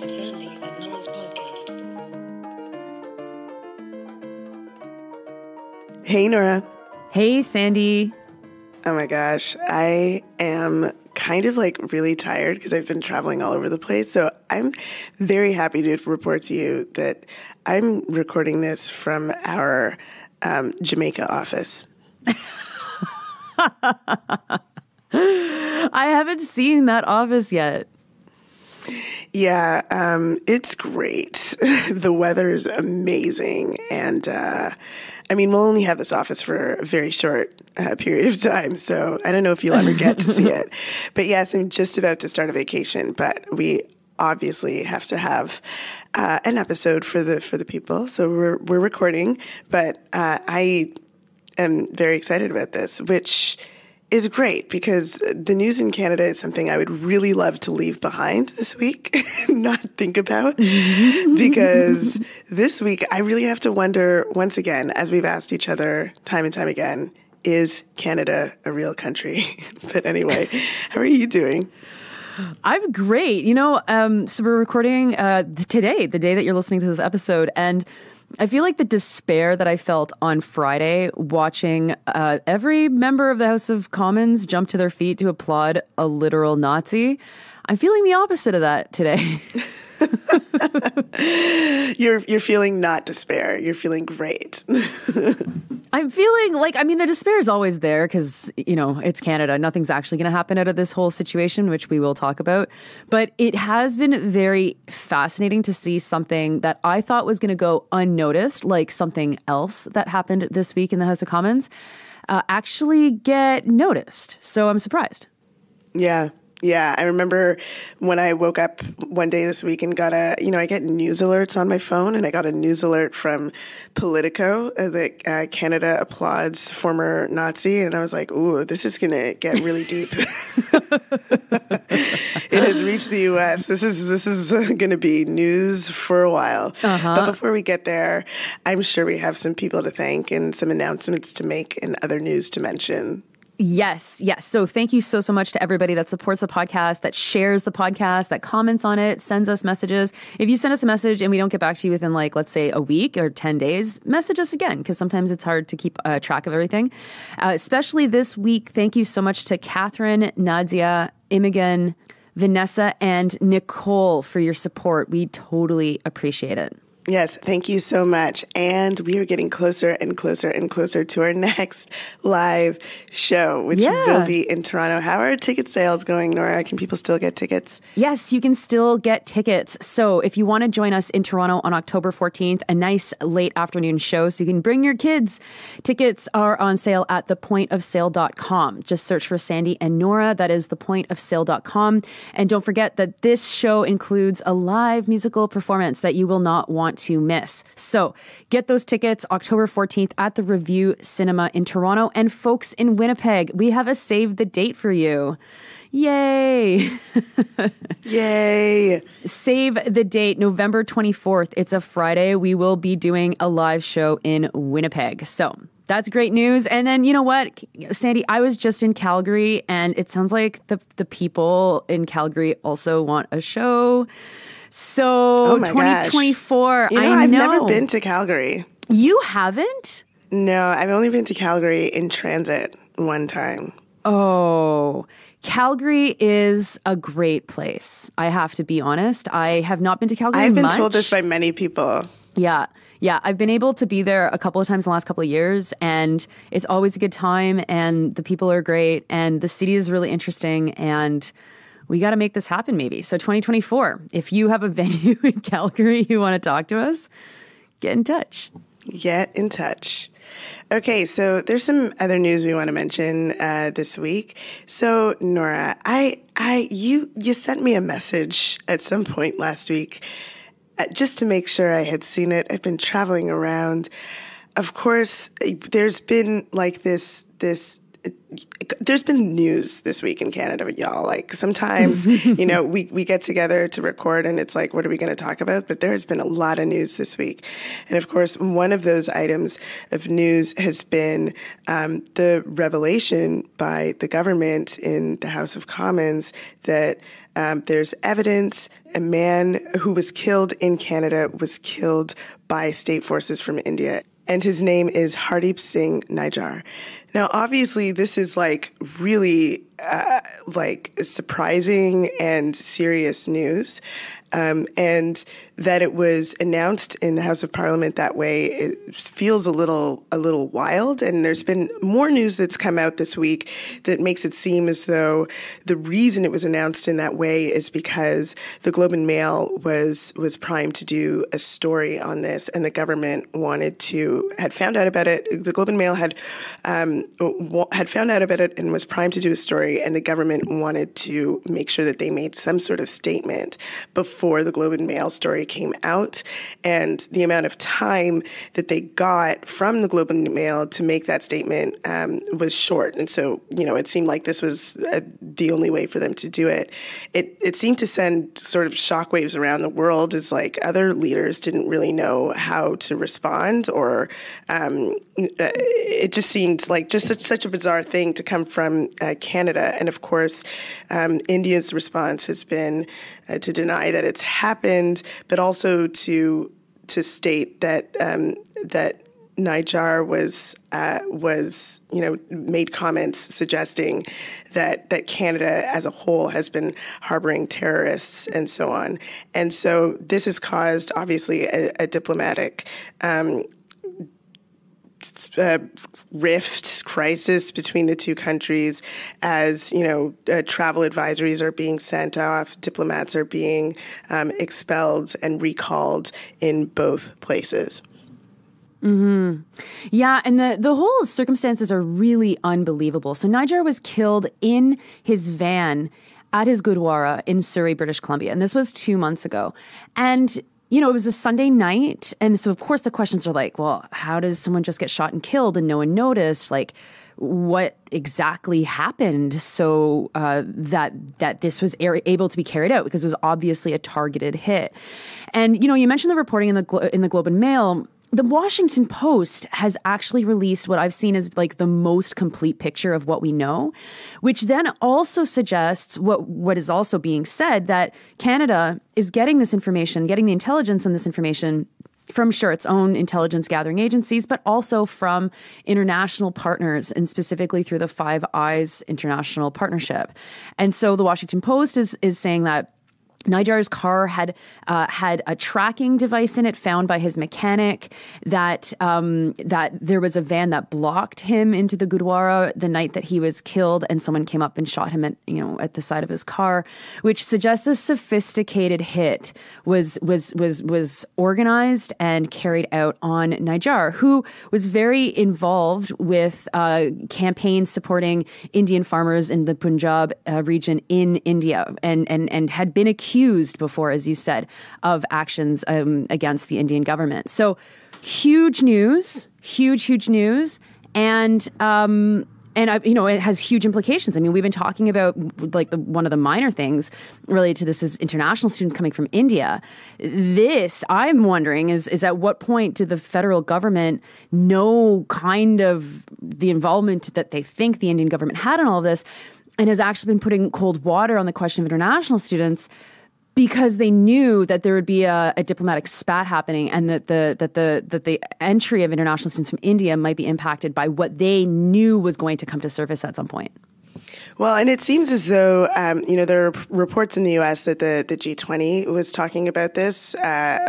to Sandy and Nora's podcast. Hey, Nora. Hey, Sandy. Oh my gosh, I am kind of like really tired because I've been traveling all over the place. So I'm very happy to report to you that I'm recording this from our Jamaica office. I haven't seen that office yet. Yeah, it's great. The weather's amazing. And I mean, we'll only have this office for a very short period of time. So I don't know if you'll ever get to see it. But yes, I'm just about to start a vacation, but we obviously have to have an episode for the people. So we're recording, but I am very excited about this, which is great because the news in Canada is something I would really love to leave behind this week, not think about, because this week I really have to wonder once again, as we've asked each other time and time again, is Canada a real country? But anyway, how are you doing? I'm great. So we're recording today, the day that you're listening to this episode, and I feel like the despair that I felt on Friday watching every member of the House of Commons jump to their feet to applaud a literal Nazi, I'm feeling the opposite of that today. You're feeling not despair. You're feeling great. I'm feeling like, the despair is always there because, it's Canada. Nothing's actually going to happen out of this whole situation, which we will talk about. But it has been very fascinating to see something that I thought was going to go unnoticed, like something else that happened this week in the House of Commons, actually get noticed. So I'm surprised. Yeah, I remember when I woke up one day this week and got I get news alerts on my phone, and I got a news alert from Politico that Canada applauds former Nazi, and I was like, ooh, this is going to get really deep. It has reached the U.S. This is going to be news for a while. Uh-huh. But before we get there, I'm sure we have some people to thank and some announcements to make and other news to mention. Yes. So thank you so much to everybody that supports the podcast, that shares the podcast, that comments on it, sends us messages. If you send us a message and we don't get back to you within let's say a week or 10 days, message us again, because sometimes it's hard to keep track of everything. Especially this week, thank you so much to Catherine, Nadia, Imogen, Vanessa, and Nicole for your support. We totally appreciate it. Yes, thank you so much. And we are getting closer and closer and closer to our next live show, which will be in Toronto. How are ticket sales going, Nora? Can people still get tickets? Yes, you can still get tickets. So if you want to join us in Toronto on October 14th, a nice late afternoon show so you can bring your kids, tickets are on sale at thepointofsale.com. Just search for Sandy and Nora. That is thepointofsale.com. And don't forget that this show includes a live musical performance that you will not want to miss. So get those tickets October 14th at the Review Cinema in Toronto. And folks in Winnipeg, we have a save the date for you. Yay! Yay! Save the date, November 24th. It's a Friday. We will be doing a live show in Winnipeg. So that's great news. And then, you know what, Sandy, I was just in Calgary, and it sounds like the people in Calgary also want a show. So 2024, gosh. I've never been to Calgary. You haven't? No, I've only been to Calgary in transit one time. Oh, Calgary is a great place. I have to be honest. I have not been to Calgary I've been much. told this by many people. Yeah. I've been able to be there a couple of times in the last couple of years, and it's always a good time, and the people are great, and the city is really interesting, and we got to make this happen maybe. So 2024, if you have a venue in Calgary you want to talk to us, get in touch. Get in touch. Okay, so there's some other news we want to mention this week. So Nora, you sent me a message at some point last week just to make sure I had seen it. I've been traveling around. Of course, there's been like this there's been news this week in Canada, y'all. Like sometimes, we get together to record and it's like, what are we going to talk about? But there's been a lot of news this week. And of course, one of those items of news has been the revelation by the government in the House of Commons that there's evidence a man who was killed in Canada was killed by state forces from India. And his name is Hardeep Singh Nijjar. Now, obviously, this is like really surprising and serious news. And that it was announced in the House of Parliament that way, it feels a little wild. And there's been more news that's come out this week that makes it seem as though the reason it was announced in that way is because the Globe and Mail was primed to do a story on this, and the government had found out about it. The Globe and Mail had found out about it and was primed to do a story, and the government wanted to make sure that they made some sort of statement before the Globe and Mail story came out. And the amount of time that they got from the Globe and Mail to make that statement was short. And so, it seemed like this was the only way for them to do it. It seemed to send sort of shockwaves around the world, as like other leaders didn't really know how to respond, or it just seemed like just such a bizarre thing to come from Canada. And of course, India's response has been to deny that it's happened, but also to state that that Nijjar was made comments suggesting that Canada as a whole has been harboring terrorists and so on. And so this has caused obviously a diplomatic rift, crisis between the two countries, as travel advisories are being sent off, diplomats are being expelled and recalled in both places. Mm-hmm. Yeah, and the whole circumstances are really unbelievable. So Nijjar was killed in his van at his Gurdwara in Surrey, British Columbia, and this was 2 months ago. And it was a Sunday night. And so, of course, the questions are like, well, how does someone just get shot and killed and no one noticed? Like, what exactly happened so that this was able to be carried out? Because it was obviously a targeted hit. And, you mentioned the reporting in the Globe and Mail. The Washington Post has actually released what I've seen as like the most complete picture of what we know, which then also suggests what is also being said, that Canada is getting this information, getting the intelligence on this information from, sure, its own intelligence gathering agencies, but also from international partners, and specifically through the Five Eyes International Partnership. And so the Washington Post is saying that Nijjar's car had a tracking device in it found by his mechanic, that there was a van that blocked him into the Gurdwara the night that he was killed, and someone came up and shot him at the side of his car, which suggests a sophisticated hit was organized and carried out on Nijjar, who was very involved with campaigns supporting Indian farmers in the Punjab region in India, and had been accused before, as you said, of actions against the Indian government. So huge news, and it has huge implications. I mean, we've been talking about one of the minor things related to this is international students coming from India. This, I'm wondering, is at what point did the federal government know kind of the involvement that they think the Indian government had in all of this, and has actually been putting cold water on the question of international students, because they knew that there would be a diplomatic spat happening, and that the entry of international students from India might be impacted by what they knew was going to come to surface at some point. Well, and it seems as though, there are reports in the U.S. that the G20 was talking about this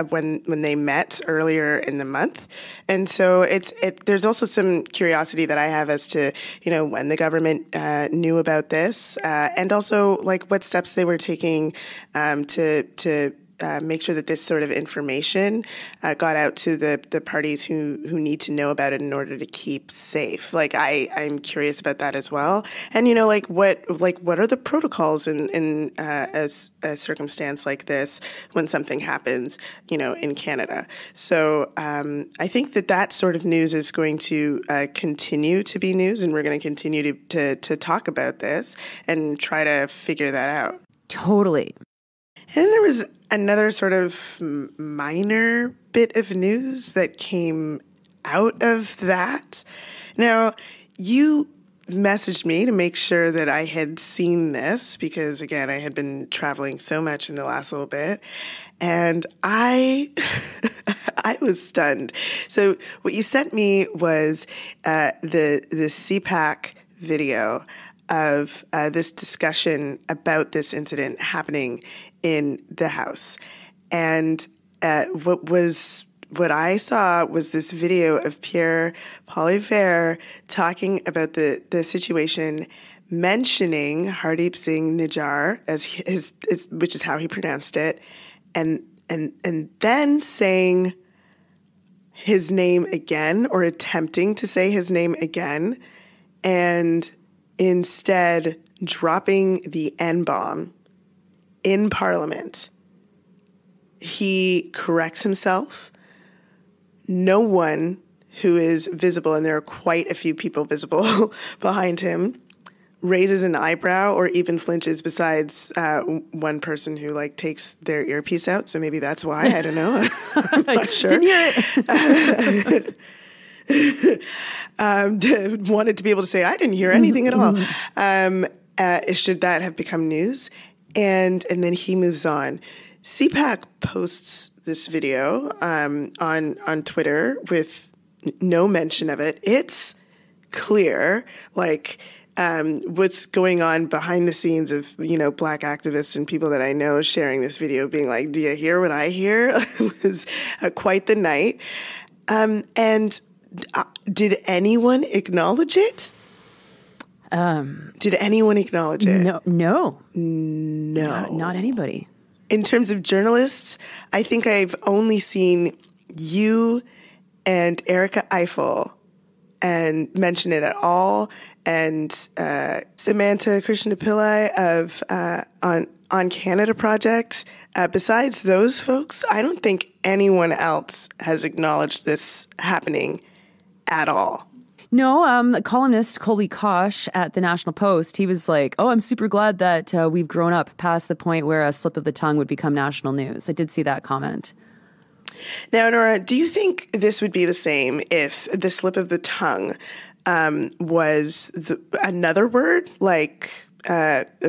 when they met earlier in the month. And so there's also some curiosity that I have as to, when the government knew about this, and also like what steps they were taking to make sure that this sort of information got out to the parties who need to know about it in order to keep safe. Like I'm curious about that as well. And what are the protocols in a circumstance like this when something happens, in Canada? So I think that sort of news is going to continue to be news, and we're going to continue to talk about this and try to figure that out. Totally. And there was another sort of minor bit of news that came out of that. Now, you messaged me to make sure that I had seen this because, again, I had been traveling so much in the last little bit. And I was stunned. So what you sent me was the CPAC video of this discussion about this incident happening in the House. And what I saw was this video of Pierre Poilievre talking about the situation, mentioning Hardeep Singh Nijjar as his which is how he pronounced it, and then saying his name again, or attempting to say his name again, and instead dropping the N-bomb in Parliament. He corrects himself. No one who is visible, and there are quite a few people visible behind him, raises an eyebrow or even flinches, besides one person who takes their earpiece out. So maybe that's why. I don't know. I'm not sure. Didn't hear it. Wanted to be able to say, I didn't hear anything at all. Should that have become news? And then he moves on. CPAC posts this video on Twitter with no mention of it. It's clear, what's going on behind the scenes of, Black activists and people that I know sharing this video, being like, do you hear what I hear? It was quite the night. And did anyone acknowledge it? Did anyone acknowledge it? No. Not anybody. In terms of journalists, I think I've only seen you and Erica Eiffel and mention it at all, and Samantha Krishnapillai of on Canada Project. Besides those folks, I don't think anyone else has acknowledged this happening at all. No, columnist Colby Kosh at the National Post, he was like, I'm super glad that we've grown up past the point where a slip of the tongue would become national news. I did see that comment. Now, Nora, do you think this would be the same if the slip of the tongue was another word, like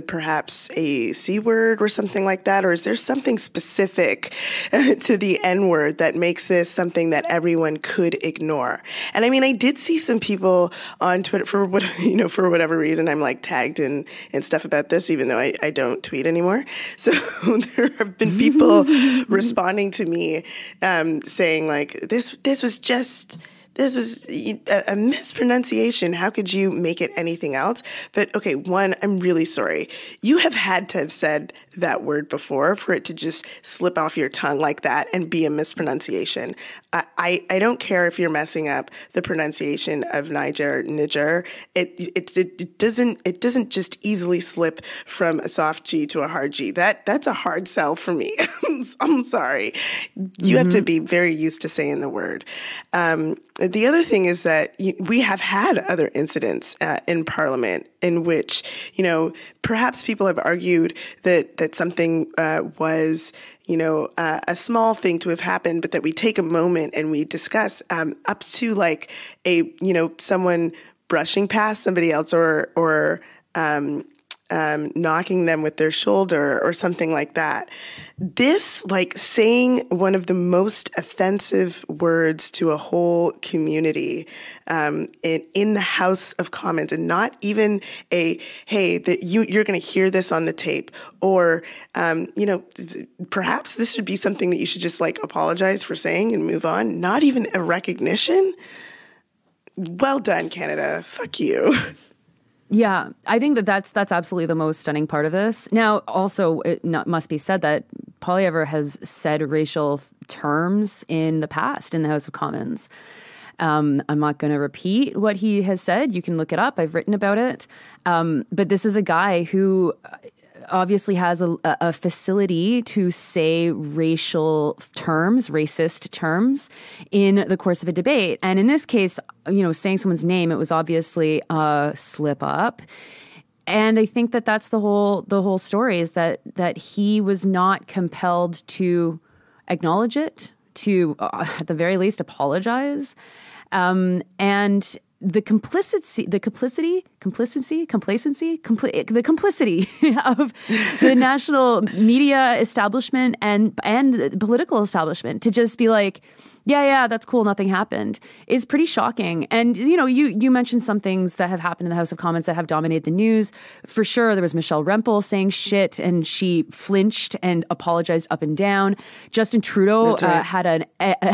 perhaps a C word or something like that? Or is there something specific to the N word that makes this something that everyone could ignore? And I mean, I did see some people on Twitter for whatever reason, I'm tagged in stuff about this, even though I don't tweet anymore. So there have been people responding to me, saying this was a mispronunciation. How could you make it anything else? But okay, one, I'm really sorry. You have had to have said that word before for it to just slip off your tongue like that and be a mispronunciation. I don't care if you're messing up the pronunciation of Nijjar. It doesn't just easily slip from a soft G to a hard G. That's a hard sell for me. I'm sorry. You have to be very used to saying the word. The other thing is that we have had other incidents in Parliament in which, perhaps people have argued that something was, a small thing to have happened, but that we take a moment and we discuss up to someone brushing past somebody else or knocking them with their shoulder or something like that. This, saying one of the most offensive words to a whole community in the House of Commons, and not even that you're going to hear this on the tape, or perhaps this should be something that you should just apologize for saying and move on. Not even a recognition. Well done, Canada. Fuck you. Yeah, I think that's absolutely the most stunning part of this. Now, also, it must be said that Poilievre has said racial terms in the past in the House of Commons. I'm not going to repeat what he has said. You can look it up. I've written about it. But this is a guy who obviously has a facility to say racial terms, racist terms in the course of a debate. And in this case, saying someone's name, it was obviously a slip up. And I think that that's the whole story, is that he was not compelled to acknowledge it, to at the very least apologize, and the complicity of the national media establishment and the political establishment to just be like, yeah, that's cool, nothing happened, is pretty shocking. And, you mentioned some things that have happened in the House of Commons that have dominated the news. For sure, there was Michelle Rempel saying shit, and she flinched and apologized up and down. Justin Trudeau had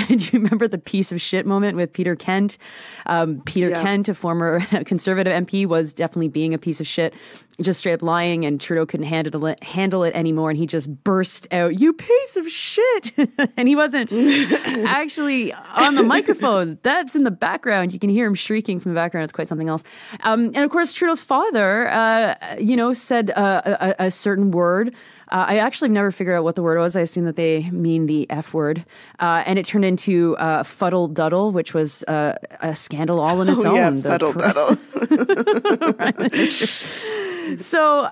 do you remember the piece of shit moment with Peter Kent? Kent, a former Conservative MP, was definitely being a piece of shit, just straight up lying, and Trudeau couldn't handle it anymore, and he just burst out, "You piece of shit!" And he wasn't actually on the microphone. That's in the background. You can hear him shrieking from the background. It's quite something else. And of course, Trudeau's father, said a certain word. I actually never figured out what the word was. I assume that they mean the F word. And it turned into fuddle-duddle, which was a scandal all on its own. Yeah, fuddle-duddle. So,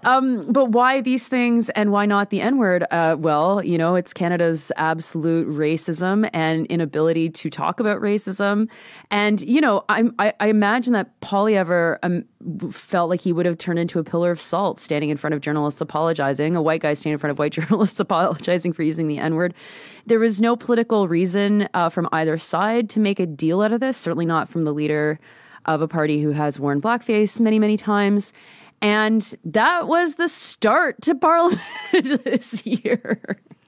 but why these things and why not the N-word? It's Canada's absolute racism and inability to talk about racism. And, I imagine that Poilievre felt like he would have turned into a pillar of salt standing in front of journalists apologizing, a white guy standing in front of white journalists apologizing for using the N-word. There was no political reason from either side to make a deal out of this, certainly not from the leader of a party who has worn blackface many, many times. And that was the start to Parliament this year.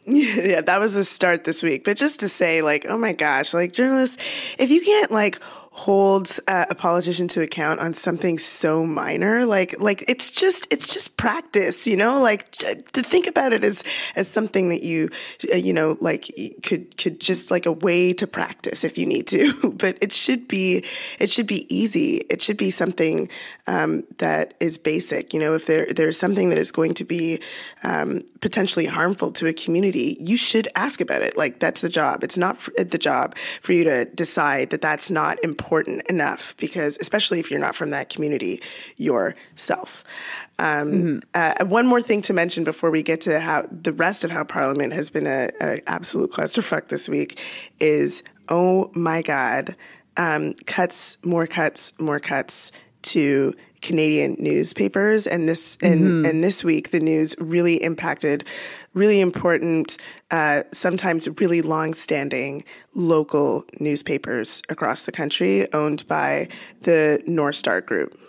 Yeah, that was the start this week. But just to say, oh my gosh, journalists, if you can't, hold a politician to account on something so minor, it's just practice, to think about it as something that you could just a way to practice if you need to, but it should be easy. It should be something that is basic. If there's something that is going to be potentially harmful to a community, you should ask about it. That's the job. It's not the job for you to decide that that's not important enough, because especially if you're not from that community yourself. One more thing to mention before we get to how the rest of how Parliament has been a absolute clusterfuck this week is, oh my God, more cuts to Canadian newspapers, and this week the news really impacted really important, sometimes really long-standing local newspapers across the country owned by the North Star Group.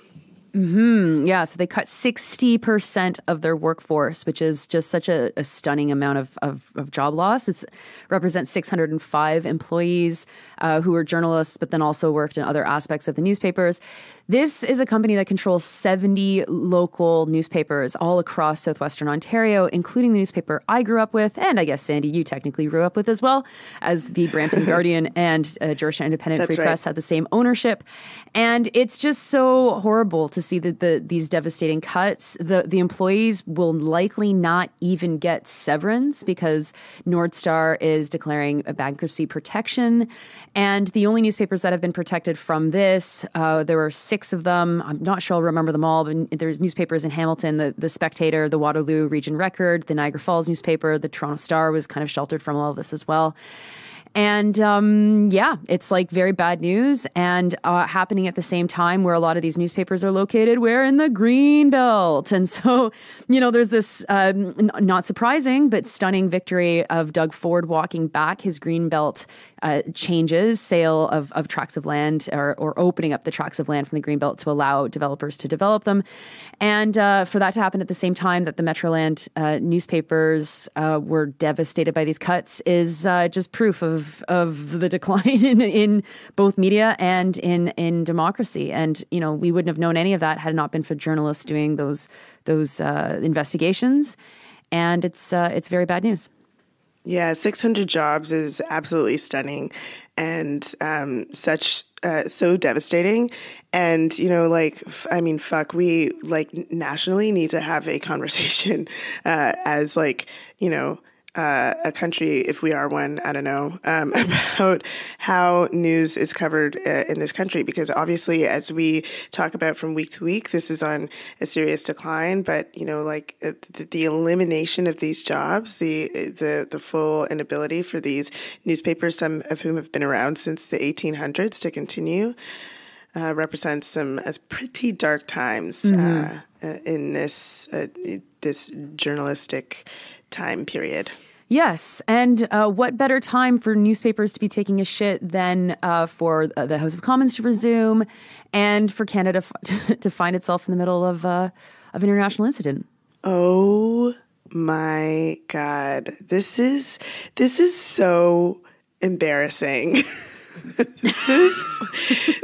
Mm-hmm. Yeah, so they cut 60% of their workforce, which is just such a stunning amount of job loss. It represents 605 employees who are journalists, but then also worked in other aspects of the newspapers. This is a company that controls 70 local newspapers all across southwestern Ontario, including the newspaper I grew up with, and I guess, Sandy, you technically grew up with as well, as the Brampton Guardian and Georgetown Independent Free Press had the same ownership. And it's just so horrible to see these devastating cuts. The employees will likely not even get severance because Nordstar is declaring a bankruptcy protection. And the only newspapers that have been protected from this, there were 6 of them. I'm not sure I'll remember them all, but there's newspapers in Hamilton, the Spectator, the Waterloo Region Record, the Niagara Falls newspaper, the Toronto Star was kind of sheltered from all of this as well. And it's very bad news, and happening at the same time where a lot of these newspapers are located, where in the Greenbelt. And so, there's this not surprising but stunning victory of Doug Ford walking back his Greenbelt changes, sale of tracts of land or opening up the tracts of land from the Greenbelt to allow developers to develop them. And for that to happen at the same time that the Metroland newspapers were devastated by these cuts is just proof of the decline in both media and in democracy. And, we wouldn't have known any of that had it not been for journalists doing those investigations. And it's very bad news. Yeah, 600 jobs is absolutely stunning and so devastating. And, fuck, we nationally need to have a conversation as a country, if we are one, I don't know, about how news is covered in this country. Because obviously, as we talk about from week to week, this is on a serious decline. But, the elimination of these jobs, the full inability for these newspapers, some of whom have been around since the 1800s, to continue, represents some pretty dark times in this journalistic time period. Yes. And what better time for newspapers to be taking a shit than for the House of Commons to resume and for Canada to find itself in the middle of an international incident? Oh my God. This is so embarrassing.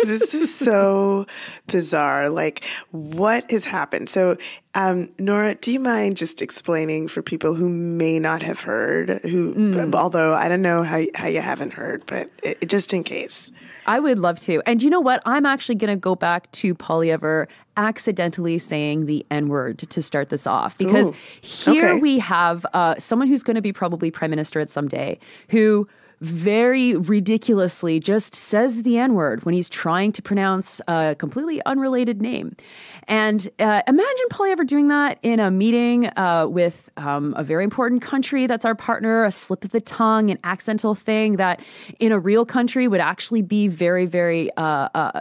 This is so bizarre. Like, what has happened? So, Nora, do you mind just explaining for people who may not have heard, although I don't know how you haven't heard, but just in case. I would love to. And you know what? I'm actually going to go back to Poilievre accidentally saying the N-word to start this off, because here we have someone who's going to be probably prime minister at some day who very ridiculously just says the N-word when he's trying to pronounce a completely unrelated name. And imagine Poilievre doing that in a meeting with a very important country that's our partner, a slip of the tongue, an accidental thing that in a real country would actually be very, very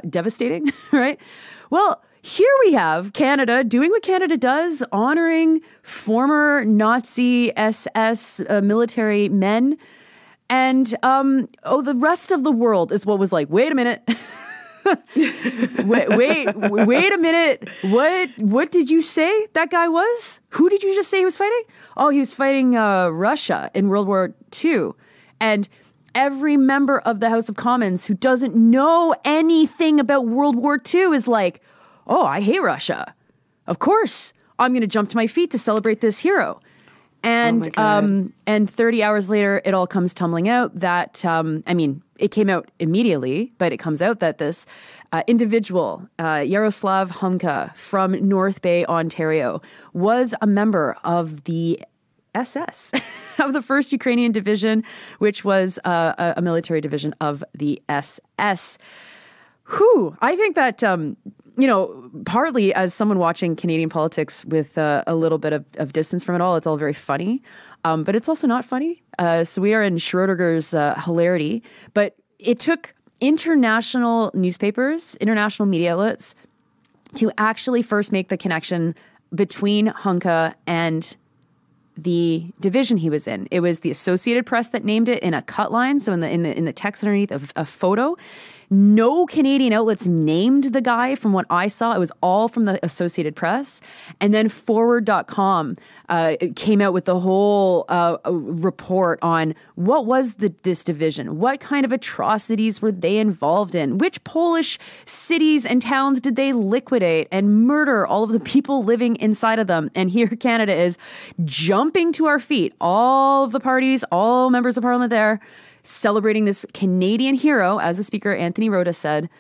devastating, right? Well, here we have Canada doing what Canada does, honoring former Nazi SS military men. And, the rest of the world is what was like, wait a minute. wait a minute. What did you say that guy was? Who did you just say he was fighting? Oh, he was fighting Russia in World War II. And every member of the House of Commons who doesn't know anything about World War II is like, oh, I hate Russia. Of course, I'm going to jump to my feet to celebrate this hero. And and 30 hours later, it all comes tumbling out that, it came out immediately, but it comes out that this individual, Yaroslav Humka from North Bay, Ontario, was a member of the SS, of the 1st Ukrainian Division, which was a military division of the SS. Whew, I think that... partly as someone watching Canadian politics with a little bit of distance from it all, it's all very funny, but it's also not funny. So we are in Schrodinger's hilarity. But it took international newspapers, international media outlets, to actually first make the connection between Hunka and the division he was in. It was the Associated Press that named it in a cut line, so in the text underneath of a photo. No Canadian outlets named the guy from what I saw. It was all from the Associated Press. And then forward.com came out with the whole report on what was this division? What kind of atrocities were they involved in? Which Polish cities and towns did they liquidate and murder all of the people living inside of them? And here Canada is jumping to our feet. All of the parties, all members of parliament there, celebrating this Canadian hero, as the speaker, Anthony Rota, said,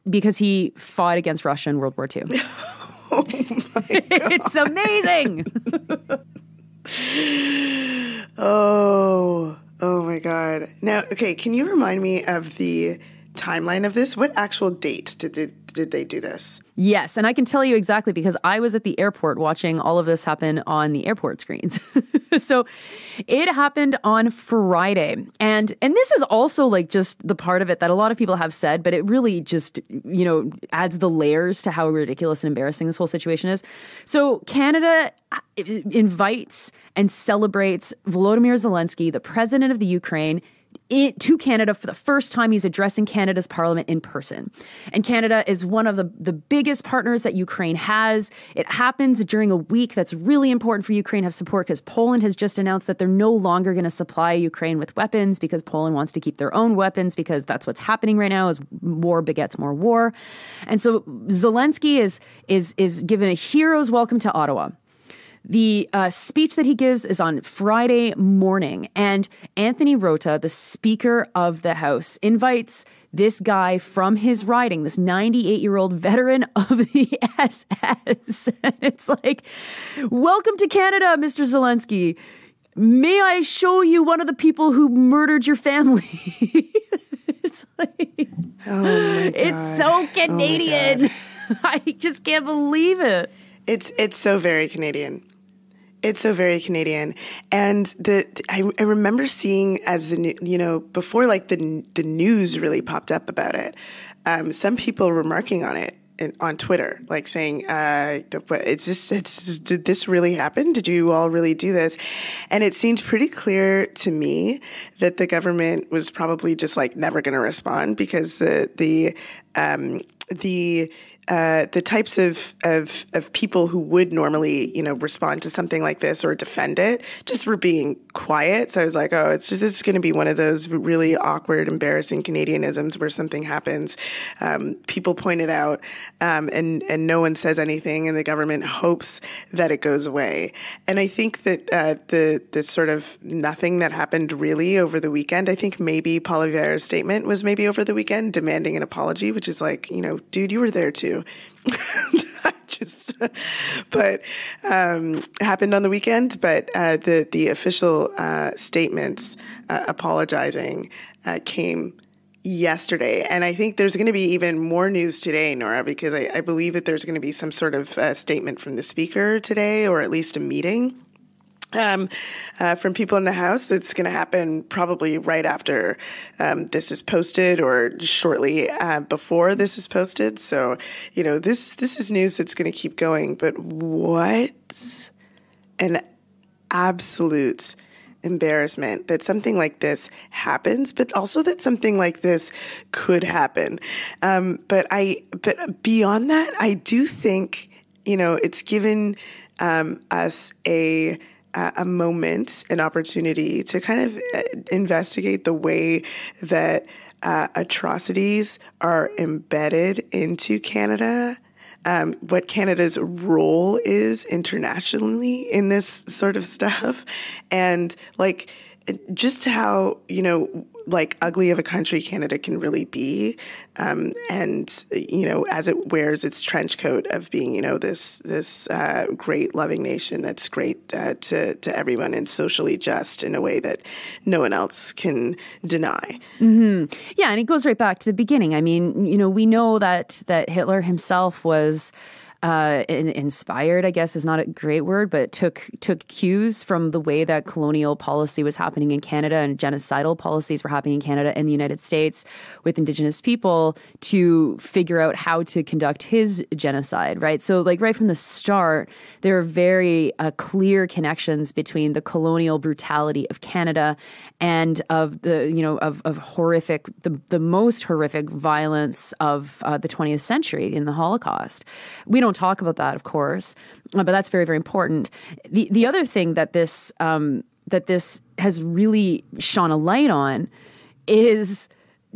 because he fought against Russia in World War II. Oh my God. It's amazing. Oh my God. Now, okay, can you remind me of the timeline of this? What actual date did they do this? Yes, and I can tell you exactly because I was at the airport watching all of this happen on the airport screens. So it happened on Friday. And this is also like just the part of it that a lot of people have said, but it really just, adds the layers to how ridiculous and embarrassing this whole situation is. So Canada invites and celebrates Volodymyr Zelensky, the president of the Ukraine, to Canada for the first time. He's addressing Canada's parliament in person. And Canada is one of the biggest partners that Ukraine has. It happens during a week that's really important for Ukraine to have support because Poland has just announced that they're no longer going to supply Ukraine with weapons because Poland wants to keep their own weapons because that's what's happening right now is war begets more war. And so Zelensky is given a hero's welcome to Ottawa. The speech that he gives is on Friday morning, and Anthony Rota, the Speaker of the House, invites this guy from his riding, this 98-year-old veteran of the SS. It's like, welcome to Canada, Mr. Zelensky. May I show you one of the people who murdered your family? It's like, oh my God. It's so Canadian. I just can't believe it. It's so very Canadian. It's so very Canadian. And I remember seeing as before like the news really popped up about it, some people remarking on it on Twitter, like saying, did this really happen? Did you all really do this? And it seemed pretty clear to me that the government was probably just like never going to respond because the types of people who would normally, respond to something like this or defend it just were being quiet. So I was like, this is going to be one of those really awkward, embarrassing Canadianisms where something happens. People point it out, and no one says anything, and the government hopes that it goes away. And I think that the sort of nothing that happened really over the weekend, I think maybe Poilievre's statement was maybe over the weekend demanding an apology, which is like, dude, you were there too. Happened on the weekend, but the official statements apologizing came yesterday. And I think there's going to be even more news today, Nora, because I believe that there's going to be some sort of statement from the speaker today, or at least a meeting from people in the House. It's going to happen probably right after this is posted or shortly before this is posted. So, this is news that's going to keep going. But what an absolute embarrassment that something like this happens, but also that something like this could happen. But beyond that, I do think, it's given us a moment, an opportunity to kind of investigate the way that atrocities are embedded into Canada, what Canada's role is internationally in this sort of stuff, and like just how, ugly of a country Canada can really be. And, as it wears its trench coat of being, this great loving nation that's great to everyone and socially just in a way that no one else can deny. Mm-hmm. Yeah, and it goes right back to the beginning. I mean, we know that Hitler himself was inspired, I guess is not a great word, but took cues from the way that colonial policy was happening in Canada and genocidal policies were happening in Canada and the United States with Indigenous people to figure out how to conduct his genocide, right? So like right from the start, there are very clear connections between the colonial brutality of Canada and of the, of horrific, the most horrific violence of the 20th century in the Holocaust. We don't talk about that, of course, but that's very, very important. The other thing that this has really shone a light on is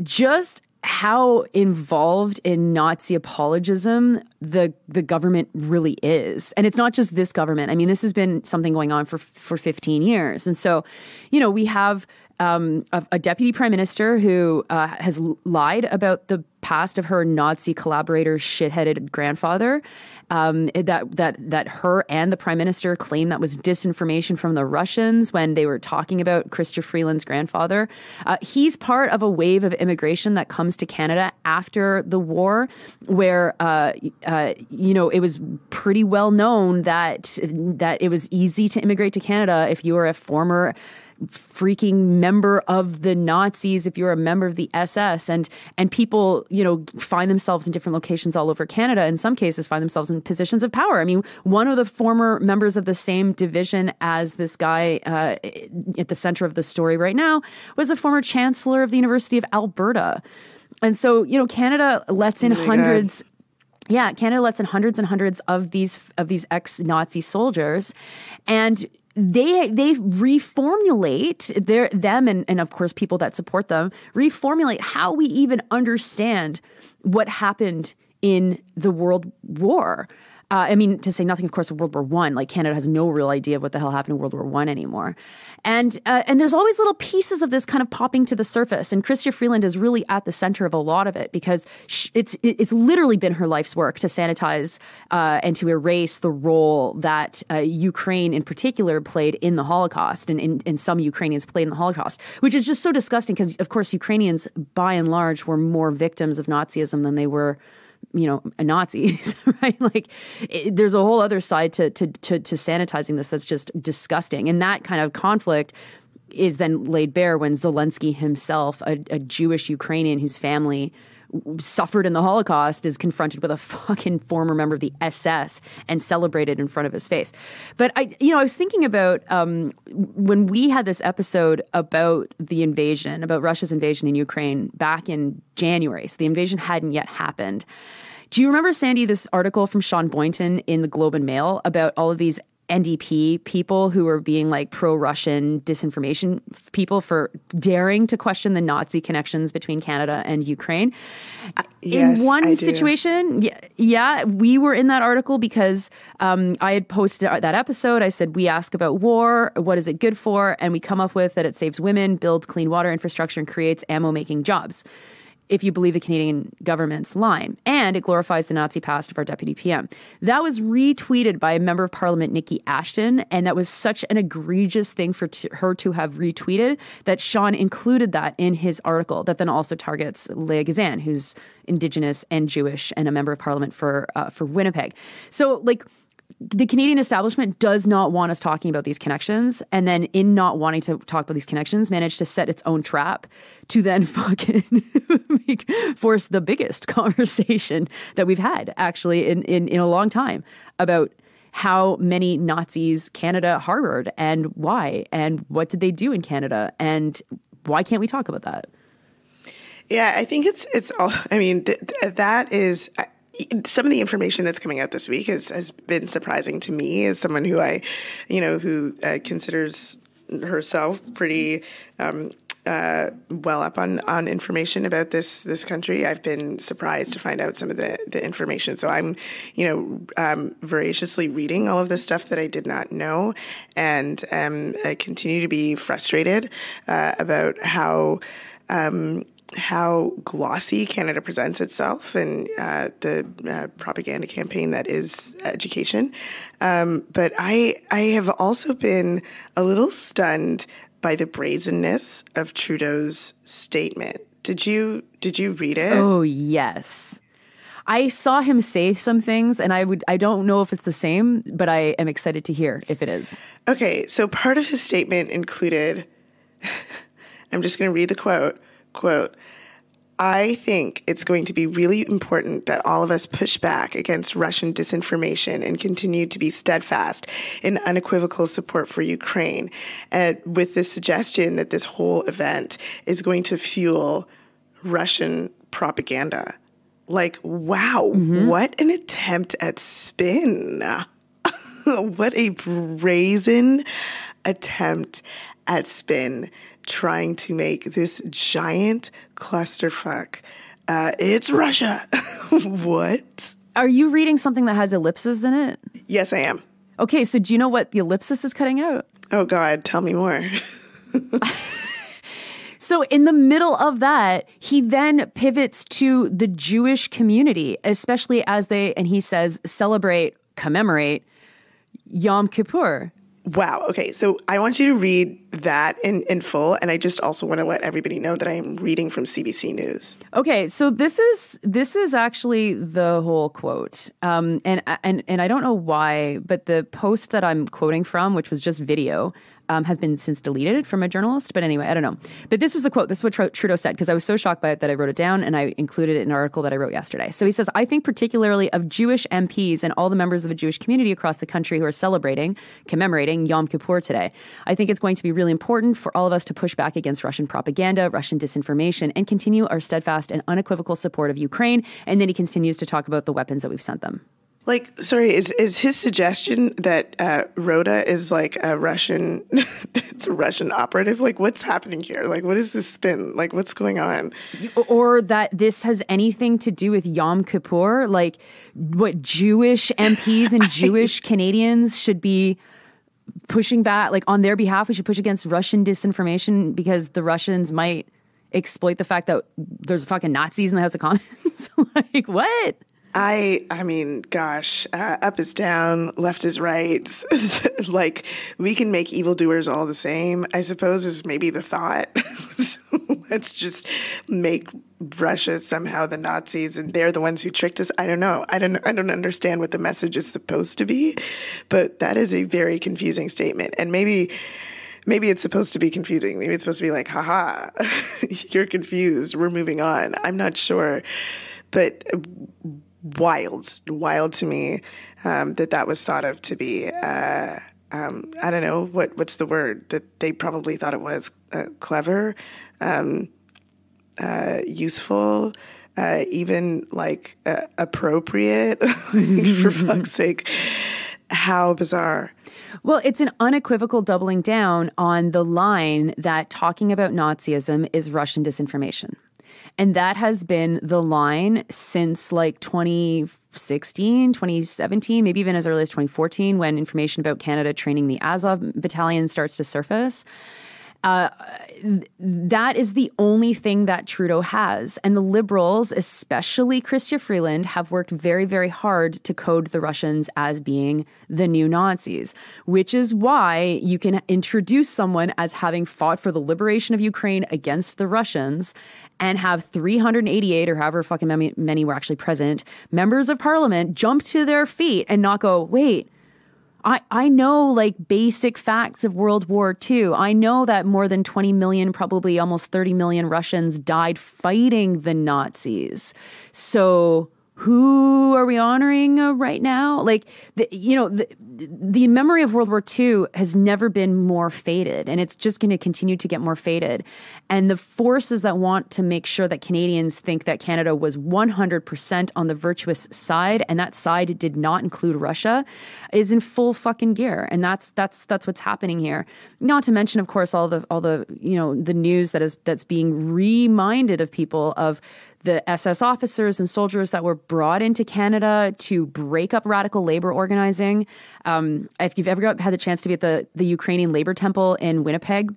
just how involved in Nazi apologism the government really is. And it's not just this government. I mean, this has been something going on for 15 years. And so, we have a deputy prime minister who has lied about the past of her Nazi collaborator's shitheaded grandfather. That her and the prime minister claim that was disinformation from the Russians when they were talking about Chrystia Freeland's grandfather. He's part of a wave of immigration that comes to Canada after the war, where it was pretty well known that it was easy to immigrate to Canada if you were a former freaking member of the Nazis, if you're a member of the SS, and people, find themselves in different locations all over Canada, in some cases find themselves in positions of power. I mean, one of the former members of the same division as this guy at the center of the story right now was a former chancellor of the University of Alberta. And so, Canada lets in hundreds. Yeah, Canada lets in hundreds and hundreds of these ex-Nazi soldiers, and they reformulate them and of course people that support them reformulate how we even understand what happened in the World War. I mean, to say nothing, of course, of World War One. Like Canada has no real idea of what the hell happened in World War One anymore. And there's always little pieces of this kind of popping to the surface. And Chrystia Freeland is really at the center of a lot of it because it's literally been her life's work to sanitize and to erase the role that Ukraine in particular played in the Holocaust, and some Ukrainians played in the Holocaust, which is just so disgusting because, of course, Ukrainians by and large were more victims of Nazism than they were, Nazis, right? Like there's a whole other side to sanitizing this that's just disgusting. And that kind of conflict is then laid bare when Zelensky himself, a Jewish Ukrainian whose family suffered in the Holocaust, is confronted with a fucking former member of the SS and celebrated in front of his face. But I was thinking about when we had this episode about the invasion, about Russia's invasion in Ukraine back in January. So the invasion hadn't yet happened. Do you remember, Sandy, this article from Sean Boynton in the Globe and Mail about all of these NDP people who were being like pro-Russian disinformation people for daring to question the Nazi connections between Canada and Ukraine? Yes, in one I do. situation, yeah, we were in that article because I had posted that episode. I said, we ask about war, what is it good for? And we come up with that it saves women, builds clean water infrastructure, and creates ammo-making jobs, if you believe the Canadian government's line. And it glorifies the Nazi past of our deputy PM. That was retweeted by a member of Parliament, Nikki Ashton, and that was such an egregious thing for her to have retweeted that Sean included that in his article that then also targets Leah Gazan, who's Indigenous and Jewish and a member of Parliament for Winnipeg. So, like, the Canadian establishment does not want us talking about these connections, and then in not wanting to talk about these connections, managed to set its own trap to then fucking force the biggest conversation that we've had actually in a long time about how many Nazis Canada harbored and why, and what did they do in Canada, and why can't we talk about that? Yeah, I think it's all, I mean, that is... some of the information that's coming out this week has been surprising to me as someone who who considers herself pretty well up on information about this country. I've been surprised to find out some of the information. So I'm, voraciously reading all of this stuff that I did not know, and I continue to be frustrated about how glossy Canada presents itself and the propaganda campaign that is education. But I have also been a little stunned by the brazenness of Trudeau's statement. Did you read it? Oh, yes. I saw him say some things, and I don't know if it's the same, but I am excited to hear if it is. Okay, so part of his statement included, I'm just going to read the quote, I think it's going to be really important that all of us push back against Russian disinformation and continue to be steadfast in unequivocal support for Ukraine, with the suggestion that this whole event is going to fuel Russian propaganda. Like, wow, What an attempt at spin. What a brazen attempt at spin, trying to make this giant clusterfuck. It's Russia. What? Are you reading something that has ellipses in it? Yes, I am. Okay, so do you know what the ellipsis is cutting out? Oh, God, tell me more. So in the middle of that, he then pivots to the Jewish community, especially as they, and he says, commemorate Yom Kippur. Wow. Okay. So I want you to read that in full. And I just also want to let everybody know that I am reading from CBC News. Okay. So this is actually the whole quote. And I don't know why, but the post that I'm quoting from, which was just video, has been since deleted from a journalist. But anyway, I don't know. But this was the quote. This is what Trudeau said, because I was so shocked by it that I wrote it down and I included it in an article that I wrote yesterday. So he says, I think particularly of Jewish MPs and all the members of the Jewish community across the country who are commemorating Yom Kippur today. I think it's going to be really important for all of us to push back against Russian propaganda, Russian disinformation, and continue our steadfast and unequivocal support of Ukraine. And then he continues to talk about the weapons that we've sent them. Like, sorry, is his suggestion that Rhoda is like a Russian, it's a Russian operative. Like, what's happening here? Like, what is this spin? Like, what's going on? Or that this has anything to do with Yom Kippur, like what Jewish MPs and Jewish Canadians should be pushing back, like on their behalf, we should push against Russian disinformation because the Russians might exploit the fact that there's fucking Nazis in the House of Commons. Like, what? I mean, gosh, up is down, left is right. Like, we can make evildoers all the same, I suppose, is maybe the thought. So let's just make Russia somehow the Nazis and they're the ones who tricked us. I don't know. I don't understand what the message is supposed to be, but that is a very confusing statement. And maybe it's supposed to be confusing. Maybe it's supposed to be like, haha, you're confused. We're moving on. I'm not sure. But wild to me that was thought of to be, I don't know, what's the word that they probably thought it was, clever, useful, even like appropriate, for fuck's sake. How bizarre. Well, it's an unequivocal doubling down on the line that talking about Nazism is Russian disinformation. And that has been the line since like 2016, 2017, maybe even as early as 2014, when information about Canada training the Azov battalion starts to surface. That is the only thing that Trudeau has. And the Liberals, especially Chrystia Freeland, have worked very, very hard to code the Russians as being the new Nazis, which is why you can introduce someone as having fought for the liberation of Ukraine against the Russians and have 388 or however fucking many were actually present, members of parliament jump to their feet and not go, wait, I know like basic facts of World War II. I know that more than 20 million, probably almost 30 million Russians died fighting the Nazis. So who are we honoring right now? Like, the memory of World War II has never been more faded, and it's just going to continue to get more faded. And the forces that want to make sure that Canadians think that Canada was 100% on the virtuous side, and that side did not include Russia, is in full fucking gear. And that's what's happening here. Not to mention, of course, all the the news that's being reminded of people of the SS officers and soldiers that were brought into Canada to break up radical labor organizing. If you've ever had the chance to be at the Ukrainian Labor Temple in Winnipeg,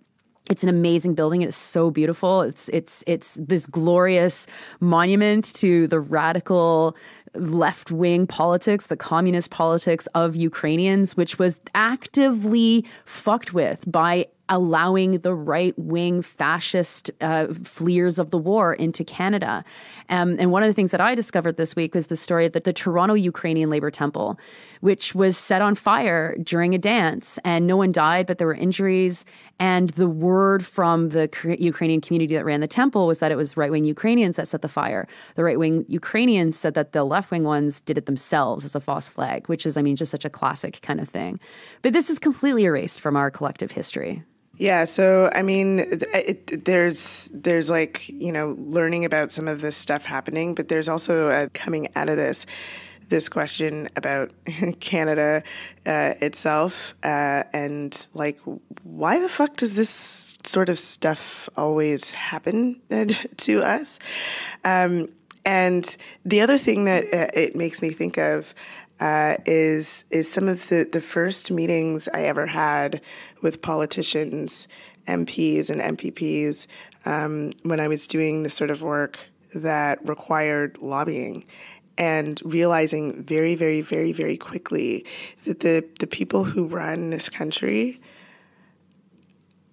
it's an amazing building. It's so beautiful. It's this glorious monument to the radical left-wing politics, the communist politics of Ukrainians, which was actively fucked with by allowing the right-wing fascist fleers of the war into Canada. And one of the things that I discovered this week was the story of the Toronto Ukrainian Labor Temple, which was set on fire during a dance. And no one died, but there were injuries. And the word from the Ukrainian community that ran the temple was that it was right-wing Ukrainians that set the fire. The right-wing Ukrainians said that the left-wing ones did it themselves as a false flag, which is, just such a classic kind of thing. But this is completely erased from our collective history. Yeah, so there's like, learning about some of this stuff happening, but there's also coming out of this question about Canada itself, and like, why the fuck does this sort of stuff always happen to us? And the other thing that it makes me think of is some of the first meetings I ever had with politicians, MPs and MPPs, when I was doing the sort of work that required lobbying, and realizing very, very, very, very quickly that the people who run this country,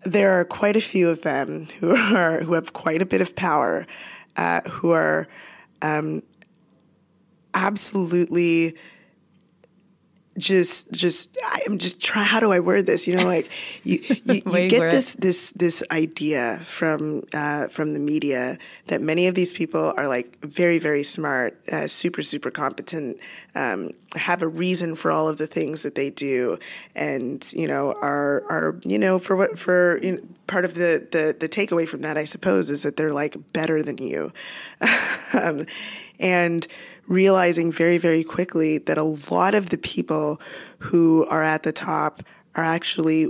there are quite a few of them who have quite a bit of power, who are absolutely I'm just trying, how do I word this? You get this idea from the media that many of these people are like very, very smart, super, super competent, have a reason for all of the things that they do, and are part of the takeaway from that, I suppose, is that they're like better than you, and realizing very, very quickly that a lot of the people who are at the top are actually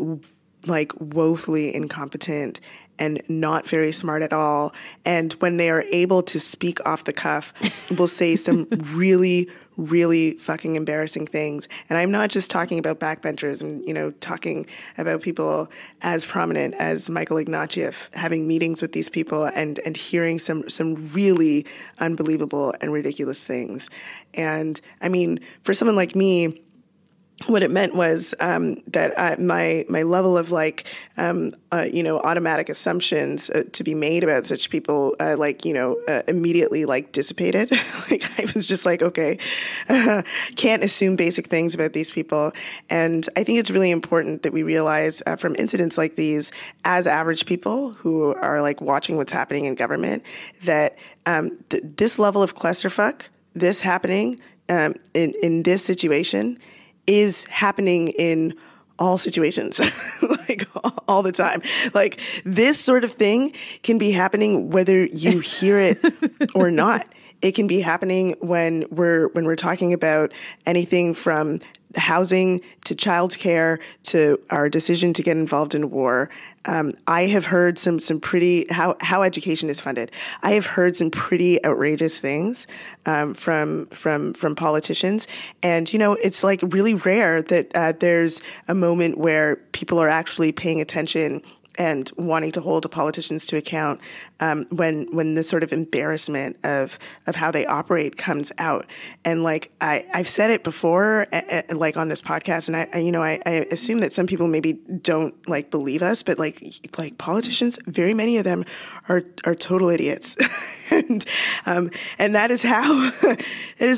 like woefully incompetent and not very smart at all. And when they are able to speak off the cuff, will say some really, really fucking embarrassing things. And I'm not just talking about backbenchers and, talking about people as prominent as Michael Ignatieff, having meetings with these people and hearing some really unbelievable and ridiculous things. And I mean, for someone like me, what it meant was that my level of automatic assumptions to be made about such people immediately dissipated. I was just like, okay, can't assume basic things about these people. And I think it's really important that we realize from incidents like these, as average people who are watching what's happening in government, that this level of clusterfuck, this happening in this situation, is happening in all situations, all the time. This sort of thing can be happening whether you hear it or not. It can be happening when we're talking about anything from housing to childcare to our decision to get involved in war. I have heard some pretty how education is funded. I have heard some pretty outrageous things from politicians, and it's really rare that there's a moment where people are actually paying attention and wanting to hold politicians to account when the sort of embarrassment of how they operate comes out. And I've said it before, on this podcast, and I assume that some people maybe don't believe us, but politicians, very many of them are total idiots. And that is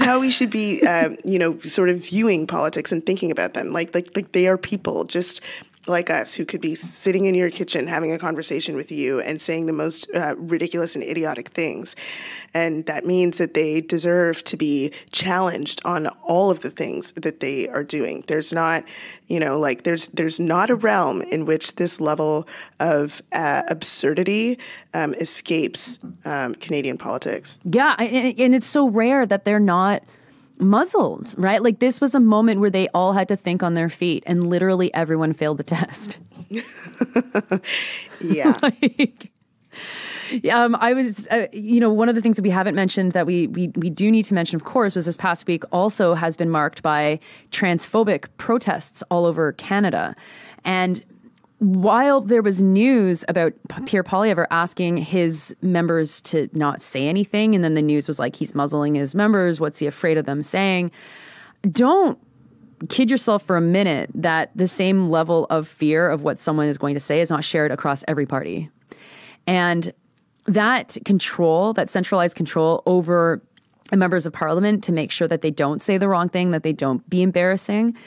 how we should be sort of viewing politics and thinking about them. They are people just like us, who could be sitting in your kitchen having a conversation with you and saying the most ridiculous and idiotic things. And that means that they deserve to be challenged on all of the things that they are doing. There's not, there's not a realm in which this level of absurdity escapes Canadian politics. Yeah, and it's so rare that they're not muzzled, right? This was a moment where they all had to think on their feet, and literally everyone failed the test. Yeah. I was, one of the things that we haven't mentioned that we do need to mention, of course, was this past week also has been marked by transphobic protests all over Canada. And while there was news about Pierre Poilievre asking his members to not say anything, and then the news was he's muzzling his members, what's he afraid of them saying? Don't kid yourself for a minute that the same level of fear of what someone is going to say is not shared across every party. And that control, that centralized control over members of parliament to make sure that they don't say the wrong thing, that they don't be embarrassing,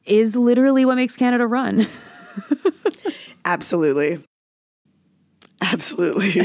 is literally what makes Canada run. Absolutely. Absolutely.